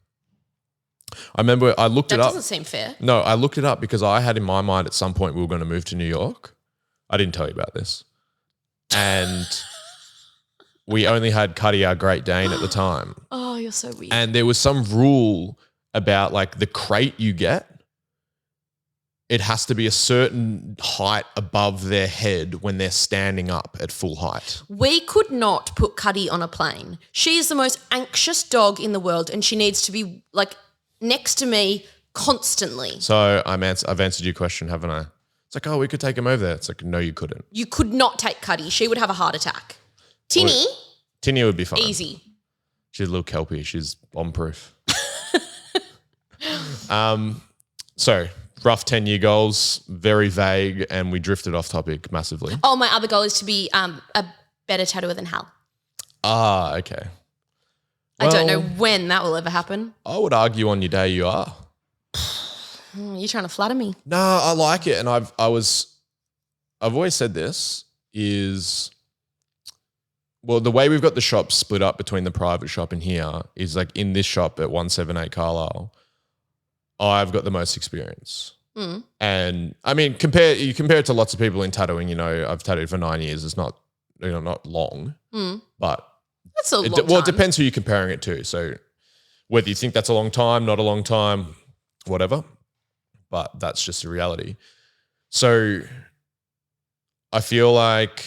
I remember I looked it up. That doesn't seem fair. No, I looked it up because I had in my mind at some point we were going to move to New York. I didn't tell you about this. And we only had Cuddy, our Great Dane, at the time. Oh, you're so weird. And there was some rule about like the crate you get, it has to be a certain height above their head when they're standing up at full height. We could not put Cuddy on a plane. She is the most anxious dog in the world and she needs to be like next to me constantly. So I've answered your question, haven't I? It's like, oh, we could take him over there. It's like, no, you couldn't. You could not take Cuddy. She would have a heart attack. Tinny? Tinny would be fine. Easy. She's a little kelpie. She's bomb-proof. So rough 10-year goals, very vague, and we drifted off topic massively. Oh, my other goal is to be a better tattooer than Hal. Ah, okay. I don't know when that will ever happen. I would argue on your day you are. You're trying to flatter me. No, I like it. And I've always said this is, well, the way we've got the shop split up between the private shop and here is like in this shop at 178 Carlisle, I've got the most experience. And I mean, you compare it to lots of people in tattooing, you know, I've tattooed for 9 years. It's not, you know, not long, but that's a long time. Well, it depends who you're comparing it to. So whether you think that's a long time, not a long time, whatever, but that's just the reality. So I feel like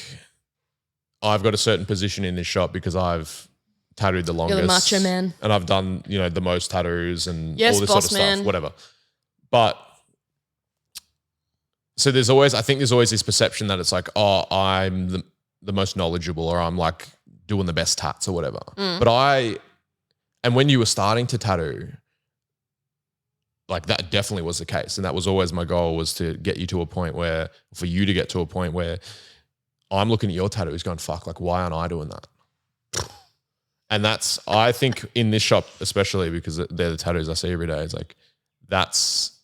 I've got a certain position in this shop because I've tattooed the longest. You're the macho man. And I've done, you know, the most tattoos and yes, all this boss sort of man. stuff, whatever. But so I think there's always this perception that it's like, oh, I'm the most knowledgeable or I'm like doing the best tats or whatever. But and when you were starting to tattoo, like that definitely was the case. And that was always my goal, was to get you to a point where, for you to get to a point where I'm looking at your tattoos going, fuck, like why aren't I doing that? And that's, I think in this shop, especially because they're the tattoos I see every day, it's like, that's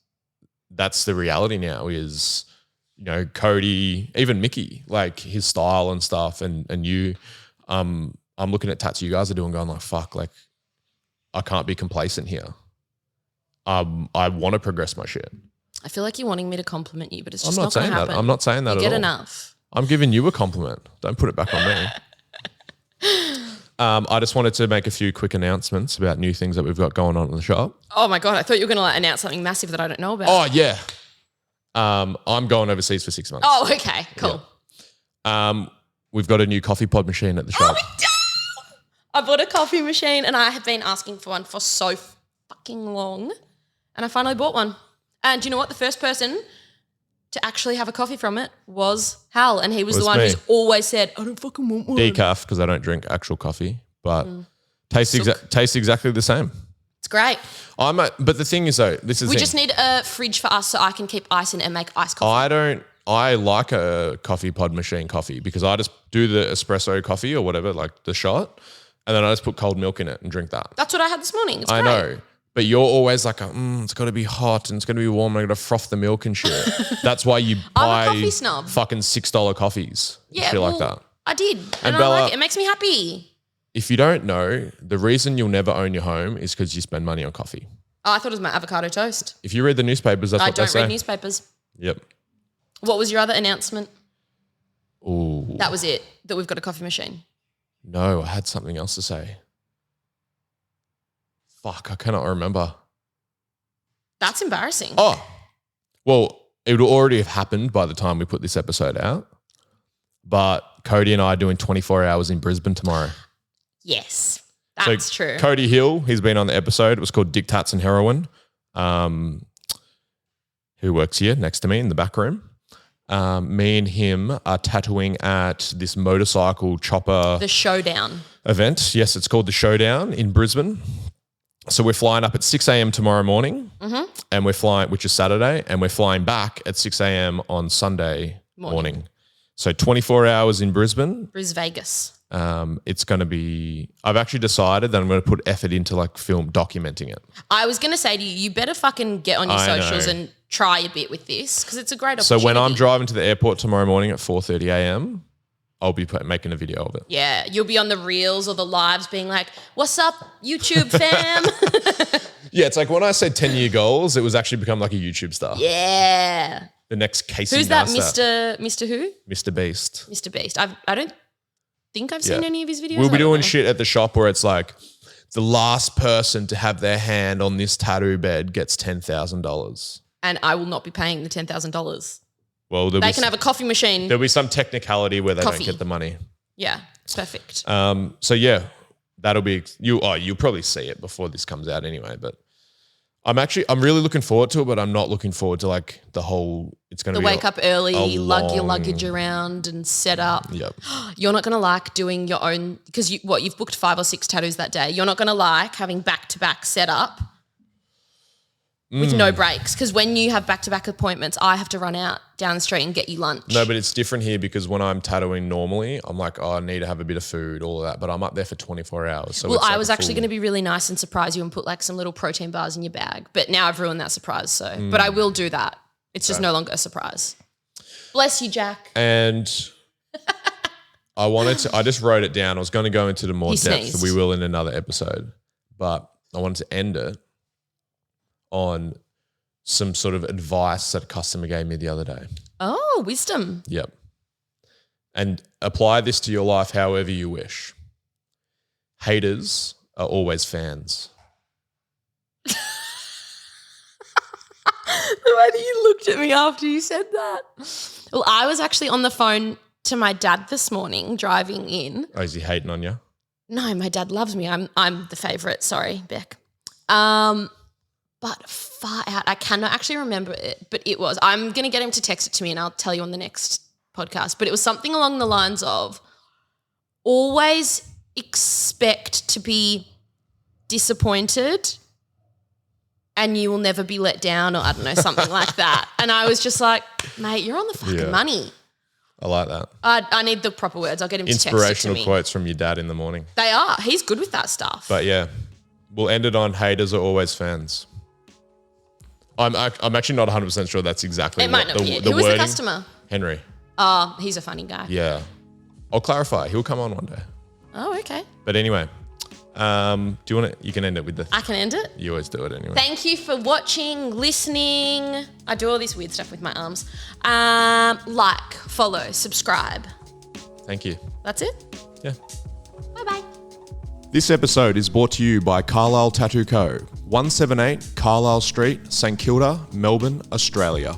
the reality now is, you know, Cody, even Mickey, like his style and stuff and you, I'm looking at tats you guys are doing going like, fuck, like I can't be complacent here. I want to progress my shit. I feel like you're wanting me to compliment you, but it's just I'm not going saying to happen. that. I'm not saying that you at get all. enough. I'm giving you a compliment. Don't put it back on me. I just wanted to make a few quick announcements about new things that we've got going on in the shop. Oh my God, I thought you were going to like announce something massive that I don't know about. Oh, yeah. I'm going overseas for 6 months. Oh, okay, cool. Yeah. We've got a new coffee pod machine at the shop. I bought a coffee machine and I have been asking for one for so fucking long. And I finally bought one. And do you know what? The first person to actually have a coffee from it was Hal. And he was the one who's always said, I don't fucking want one. Decaf, because I don't drink actual coffee, but tastes exactly the same. It's great. But the thing is though, this is We just need a fridge for us so I can keep ice in it and make iced coffee. I like a coffee pod machine coffee because I just do the espresso coffee or whatever, like the shot, and then I just put cold milk in it and drink that. That's what I had this morning. It's I great. know. But you're always like, it's got to be hot and it's going to be warm and I got to froth the milk and shit. That's why you buy I'm a coffee snob. Fucking $6 coffees. Yeah, shit like that. I did. And I Bella, like it. It makes me happy. If you don't know, the reason you'll never own your home is because you spend money on coffee. Oh, I thought it was my avocado toast. If you read the newspapers, that's what they say. I don't read newspapers. Yep. What was your other announcement? Ooh. That was it, that we've got a coffee machine. No, I had something else to say. Fuck, I cannot remember. That's embarrassing. Oh, well, it would already have happened by the time we put this episode out. But Cody and I are doing 24 hours in Brisbane tomorrow. Yes, that's true. Cody Hill, he's been on the episode. It was called Dick Tats and Heroin, who works here next to me in the back room. Me and him are tattooing at this motorcycle chopper. The Showdown. Event. Yes, it's called The Showdown in Brisbane. So we're flying up at 6 a.m. tomorrow morning, and we're flying, which is Saturday, and we're flying back at 6 a.m. on Sunday morning. So 24 hours in Brisbane. Vegas. It's going to be, I've actually decided that I'm going to put effort into like film documenting it. I was going to say to you, you better fucking get on your socials and try a bit with this because it's a great opportunity. So when I'm driving to the airport tomorrow morning at 4:30 a.m., I'll be making a video of it. Yeah, you'll be on the reels or the lives being like, what's up, YouTube fam? Yeah, it's like when I said 10-year goals, it was actually become like a YouTube star. Yeah. The next Casey Who's that, Neistat. Mr. Who? Mr. Beast. Mr. Beast. I don't think I've seen any of his videos. We'll be I don't doing know. shit at the shop where it's like the last person to have their hand on this tattoo bed gets $10,000. And I will not be paying the $10,000. Well, They can have a coffee machine. there'll be some technicality where they Coffee. don't get the money. Yeah, it's perfect. So yeah, that'll be you'll probably see it before this comes out anyway. But I'm really looking forward to it, but I'm not looking forward to like the whole. It's going to The be wake up early, lug your long- luggage around and set up. Yep. You're not going to like doing your own because you've booked 5 or 6 tattoos that day. You're not going to like having back-to-back setup with no breaks because when you have back-to-back appointments, I have to run out down the street and get you lunch. No, but it's different here because when I'm tattooing normally, I'm like, oh, I need to have a bit of food, all of that. But I'm up there for 24 hours. So Well, it's like I was a actually full- going to be really nice and surprise you and put like some little protein bars in your bag. But now I've ruined that surprise. So, but I will do that. It's just no longer a surprise. Bless you, Jack. And I just wrote it down. I was going to go into the more He depth. sneezed. We will in another episode. But I wanted to end it on some sort of advice that a customer gave me the other day. Oh, wisdom. Yep. And apply this to your life however you wish. Haters are always fans. The way that you looked at me after you said that. Well, I was actually on the phone to my dad this morning driving in. Oh, is he hating on you? No, my dad loves me. I'm the favourite. Sorry, Beck. But far out. I cannot actually remember it, but it was. I'm going to get him to text it to me and I'll tell you on the next podcast. But it was something along the lines of always expect to be disappointed and you will never be let down or I don't know, something like that. And I was just like, mate, you're on the fucking Yeah. money. I like that. I need the proper words. I'll get him to text it to Inspirational me. quotes from your dad in the morning. They are. He's good with that stuff. But yeah, we'll end it on haters are always fans. I'm actually not 100% sure that's exactly it might not be it. the Who was the wording. customer? Henry. Oh, he's a funny guy. Yeah. I'll clarify. He'll come on one day. Oh, okay. But anyway, do you want to, you can end it with the, I can end it. you always do it anyway. Thank you for watching, listening. I do all this weird stuff with my arms. Like, follow, subscribe. Thank you. That's it. Yeah. Bye-bye. This episode is brought to you by Carlisle Tattoo Co. 178 Carlisle Street, St Kilda, Melbourne, Australia.